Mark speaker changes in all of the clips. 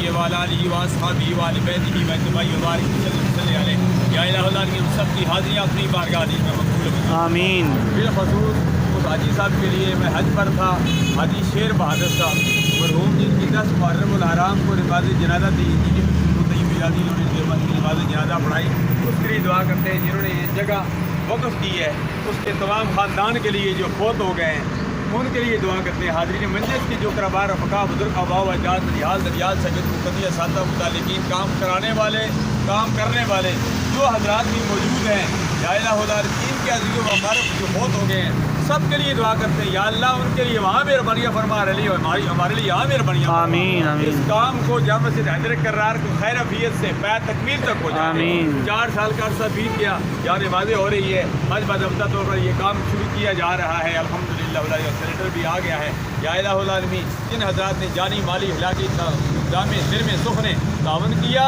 Speaker 1: نبی وعلی آلہ واصحابہ وآل بیتہ واتباعہ وبارک وسلم علیہ۔ یا الہ العالمین ہم سب کی حاضری اپنی بارگاہ عزیز میں مقبول ہو۔
Speaker 2: آمین۔
Speaker 1: بالخصوص اس حاجی صاحب کے لیے میں حج پر تھا، حاجی شیر بہادر صاحب مرحوم جن کی 10 محرم الحرام کو نماز جنازہ دی، انہوں نے نماز جنازہ پڑھائی، اس کے لیے دعا کرتے ہیں جنہوں نے یہ جگہ وقف کی ہے، اس کے تمام خاندان کے لیے جو فوت ہو گئے ہیں ان کے لیے دعا کرتے ہیں۔ حاضرین مجلس کے جو کربار رفقا بزرگ آباء و اجداد دریال سید مقتدی اساتذہ متعلقین کام کرانے والے کام کرنے والے جو حضرات بھی موجود ہیں، یا الہ العالمین کے عزیز و مبارک جو فوت ہو گئے ہیں سب کے لیے دعا کرتے ہیں، یا اللہ ان کے لیے وہاں مہربانیاں فرما رہی ہو، ہمارے لیے یہاں مہربانیاں فرما۔
Speaker 2: آمین آمین۔
Speaker 1: اس کام کو جامع مسجد حیدر کرار کو خیر عافیت سے پیر تکمیل تک ہو جائے۔
Speaker 2: آمین۔
Speaker 1: 4 سال کا عرصہ بیت گیا، یہاں نمازیں ہو رہی ہے، آج باضابطہ طور پر یہ کام شروع کیا جا رہا ہے، الحمدللہ سینیٹر بھی آ گیا ہے۔ یا الہ العالمین جن حضرات نے جانی مالی ہلاکی جامع دل میں سخن نے تعاون کیا،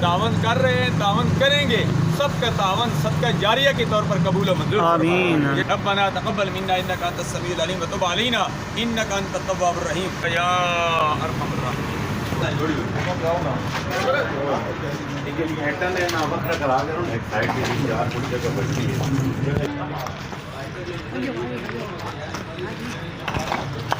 Speaker 1: تعاون کر رہے ہیں، تعاون کریں گے، سب کا تعاون صدقہ جاریہ کے طور پر قبول و منظور
Speaker 2: آمین۔
Speaker 1: ربنا تقبل منا انک انت السمیع العلیم وتب علینا انک انت التواب الرحیم یا ارحم الراحمین۔
Speaker 3: Thank you.